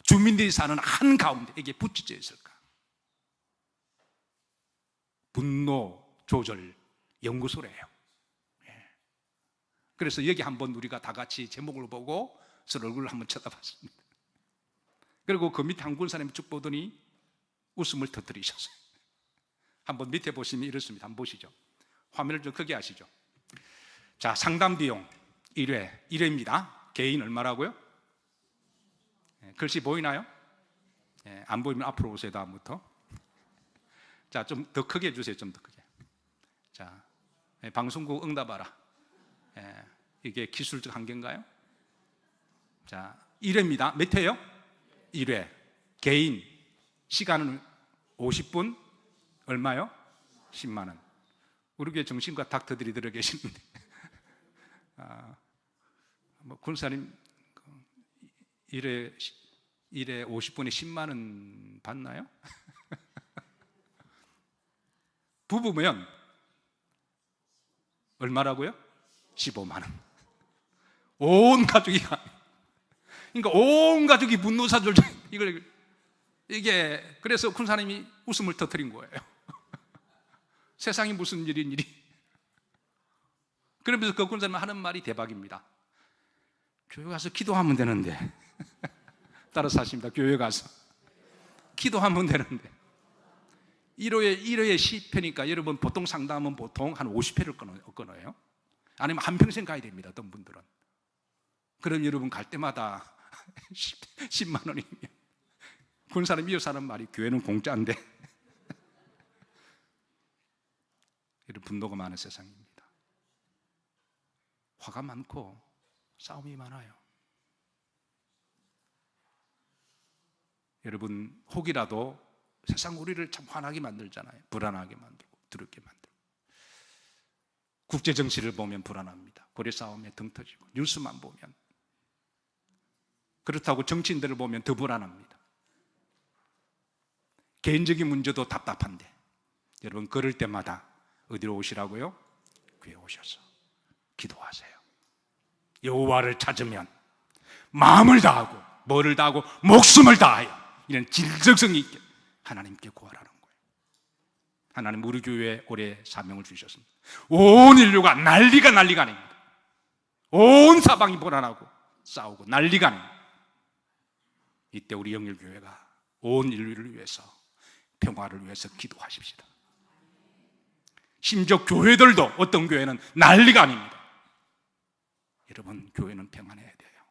S1: 주민들이 사는 한가운데 이게 붙여져 있을까? 분노 조절 연구소래요. 그래서 여기 한번 우리가 다 같이 제목을 보고 서로 얼굴을 한번 쳐다봤습니다. 그리고 그 밑에 한 군사님이 쭉 보더니 웃음을 터뜨리셨어요. 한번 밑에 보시면 이렇습니다. 한번 보시죠. 화면을 좀 크게 하시죠. 자, 상담 비용 1회입니다. 개인 얼마라고요? 글씨 보이나요? 안 보이면 앞으로 오세요. 다음부터. 자, 좀 더 크게 해주세요. 좀 더 크게. 자, 방송국 응답하라. 이게 기술적 한계인가요? 자, 1회입니다. 몇 회요? 1회. 개인. 시간은 50분. 얼마요? 10만 원. 우리 교회 정신과 닥터들이 들어 계시는데, 군사님 1회 50분에 10만 원 받나요? 부부면 얼마라고요? 15만 원. 온 가족이, 그러니까 온 가족이 분노사절, 이게 그래서 군사님이 웃음을 터뜨린 거예요. 세상이 무슨 일이. 그러면서 그 군사님은 하는 말이 대박입니다. 교회 가서 기도하면 되는데. 따라서 하십니다. 교회 가서 기도하면 되는데. 1회에 10회니까 여러분 보통 상담은 보통 한 50회를 끊어요. 아니면 한평생 가야 됩니다. 어떤 분들은. 그럼 여러분 갈 때마다 10만 원이면, 군사님 이어서 하는 말이 교회는 공짜인데. 이런 분노가 많은 세상입니다. 화가 많고 싸움이 많아요. 여러분, 혹이라도 세상 우리를 참 화나게 만들잖아요. 불안하게 만들고 두렵게 만들고. 국제 정치를 보면 불안합니다. 고래 싸움에 등 터지고, 뉴스만 보면. 그렇다고 정치인들을 보면 더 불안합니다. 개인적인 문제도 답답한데, 여러분 그럴 때마다 어디로 오시라고요? 교회 오셔서 기도하세요. 여호와를 찾으면 마음을 다하고, 뭐를 다하고? 목숨을 다하여, 이런 질적성 있게 하나님께 구하라는 거예요. 하나님 우리 교회에 올해 사명을 주셨습니다. 온 인류가 난리가 아닙니다. 온 사방이 불안하고 싸우고 난리가 아닙니다. 이때 우리 영일교회가 온 인류를 위해서, 평화를 위해서 기도하십시다. 심지어 교회들도, 어떤 교회는 난리가 아닙니다. 여러분, 교회는 평안해야 돼요.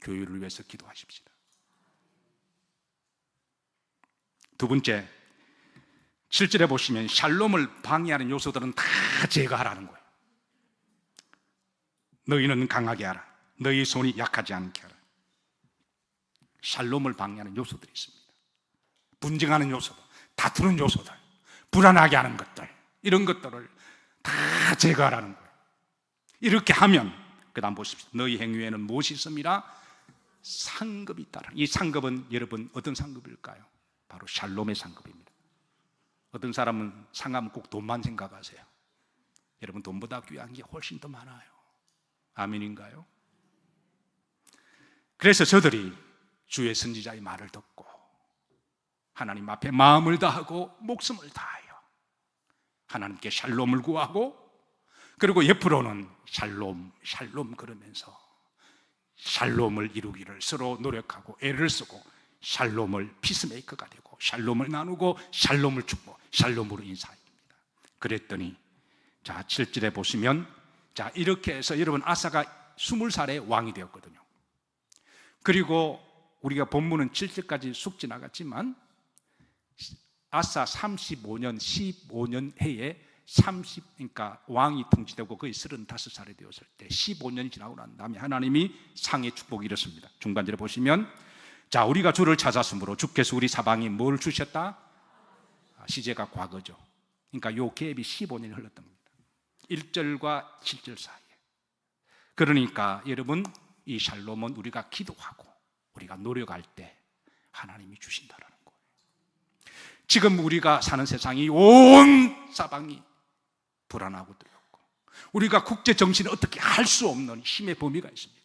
S1: 교회를 위해서 기도하십시다. 두 번째, 7절에 보시면 샬롬을 방해하는 요소들은 다 제거하라는 거예요. 너희는 강하게 하라. 너희 손이 약하지 않게 하라. 샬롬을 방해하는 요소들이 있습니다. 분쟁하는 요소들, 다투는 요소들, 불안하게 하는 것들, 이런 것들을 다 제거하라는 거예요. 이렇게 하면, 그 다음 보십시오. 너희 행위에는 무엇이 있습니다? 상급이 있다. 이 상급은 여러분 어떤 상급일까요? 바로 샬롬의 상급입니다. 어떤 사람은 상하면 꼭 돈만 생각하세요. 여러분, 돈보다 귀한 게 훨씬 더 많아요. 아멘인가요? 그래서 저들이 주의 선지자의 말을 듣고 하나님 앞에 마음을 다하고 목숨을 다하여 하나님께 샬롬을 구하고, 그리고 옆으로는 샬롬, 샬롬 그러면서 샬롬을 이루기를 서로 노력하고 애를 쓰고, 샬롬을 피스메이커가 되고 샬롬을 나누고 샬롬을 주고 샬롬으로 인사합니다. 그랬더니 자 7절에 보시면, 자 이렇게 해서 여러분, 아사가 20살에 왕이 되었거든요. 그리고 우리가 본문은 7절까지 쑥 지나갔지만 아사 35년 15년 해에 그러니까 왕이 통치되고 거의 35살이 되었을 때 15년이 지나고 난 다음에 하나님이 상의 축복이 이렇습니다. 중간절에 보시면, 자 우리가 주를 찾았으므로 주께서 우리 사방에 뭘 주셨다? 시제가 과거죠. 그러니까 요 갭이 15년이 흘렀던 겁니다. 1절과 7절 사이에. 그러니까 여러분, 이 샬롬은 우리가 기도하고 우리가 노력할 때 하나님이 주신다라는 거예요. 지금 우리가 사는 세상이 온 사방이 불안하고 두렵고, 우리가 국제 정치는 어떻게 할 수 없는 힘의 범위가 있습니다.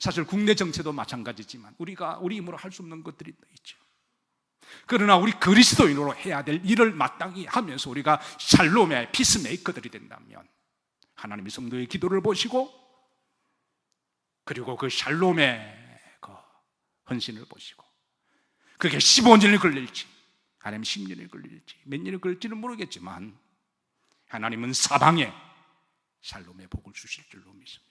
S1: 사실 국내 정치도 마찬가지지만 우리가 우리 힘으로 할 수 없는 것들이 있죠. 그러나 우리 그리스도인으로 해야 될 일을 마땅히 하면서 우리가 샬롬의 피스메이커들이 된다면 하나님이 성도의 기도를 보시고, 그리고 그 샬롬의 그 헌신을 보시고, 그게 15년이 걸릴지 아니면 10년이 걸릴지 몇 년이 걸릴지는 모르겠지만 하나님은 사방에 샬롬의 복을 주실 줄로 믿습니다.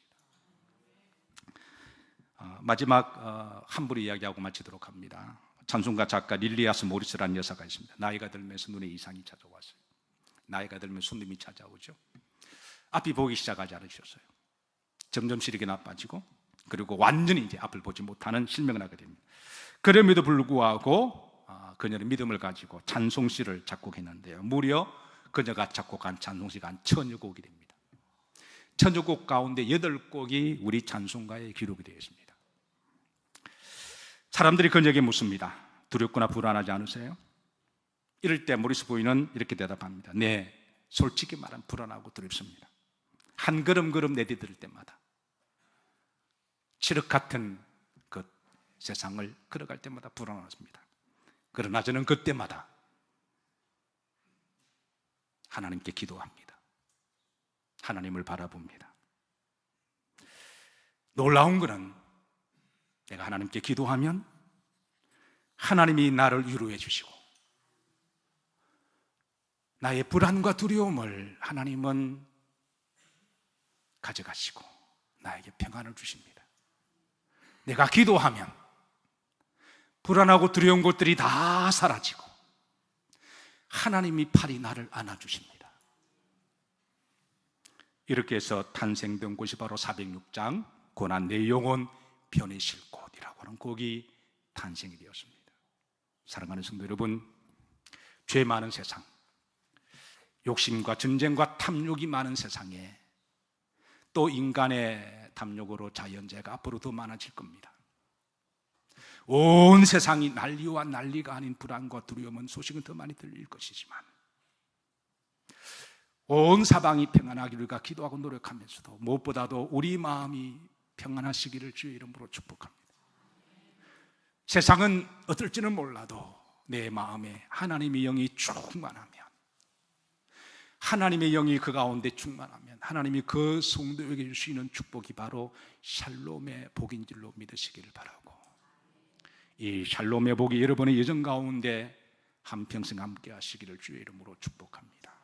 S1: 마지막 한 분의 이야기하고 마치도록 합니다. 찬송가 작가 릴리아스 모리스라는 여사가 있습니다. 나이가 들면서 눈에 이상이 찾아왔어요. 나이가 들면 손님이 찾아오죠. 앞이 보기 시작하지 않으셨어요. 점점 시력이 나빠지고, 그리고 완전히 이제 앞을 보지 못하는 실명을 하게 됩니다. 그럼에도 불구하고 그녀는 믿음을 가지고 찬송시를 작곡했는데요, 무려 그녀가 작곡한 찬송시가 한 1000여 곡이 됩니다. 1000여 곡 가운데 8곡이 우리 찬송가에 기록이 되어 있습니다. 사람들이 그녀에게 묻습니다. 두렵거나 불안하지 않으세요? 이럴 때 모리스 부인은 이렇게 대답합니다. 네, 솔직히 말하면 불안하고 두렵습니다. 한 걸음 내디딜 때마다, 칠흑 같은 그 세상을 걸어갈 때마다 불안하십니다. 그러나 저는 그때마다 하나님께 기도합니다. 하나님을 바라봅니다. 놀라운 것은 내가 하나님께 기도하면 하나님이 나를 위로해 주시고, 나의 불안과 두려움을 하나님은 가져가시고 나에게 평안을 주십니다. 내가 기도하면 불안하고 두려운 것들이 다 사라지고 하나님이 팔이 나를 안아주십니다. 이렇게 해서 탄생된 곳이 바로 406장 고난 내 영혼 편히 쉴 곳이라고 하는 곡이 탄생이 되었습니다. 사랑하는 성도 여러분, 죄 많은 세상, 욕심과 전쟁과 탐욕이 많은 세상에 또 인간의 탐욕으로 자연재해가 앞으로 더 많아질 겁니다. 온 세상이 난리와 난리가 아닌 불안과 두려움은 소식은 더 많이 들릴 것이지만, 온 사방이 평안하기를 우리가 기도하고 노력하면서도 무엇보다도 우리 마음이 평안하시기를 주의 이름으로 축복합니다. 세상은 어떨지는 몰라도 내 마음에 하나님의 영이 충만하면, 하나님의 영이 그 가운데 충만하면 하나님이 그 성도에게 주시는 축복이 바로 샬롬의 복인 줄로 믿으시기를 바라고, 이 샬롬의 복이 여러분의 여정 가운데 한평생 함께 하시기를 주의 이름으로 축복합니다.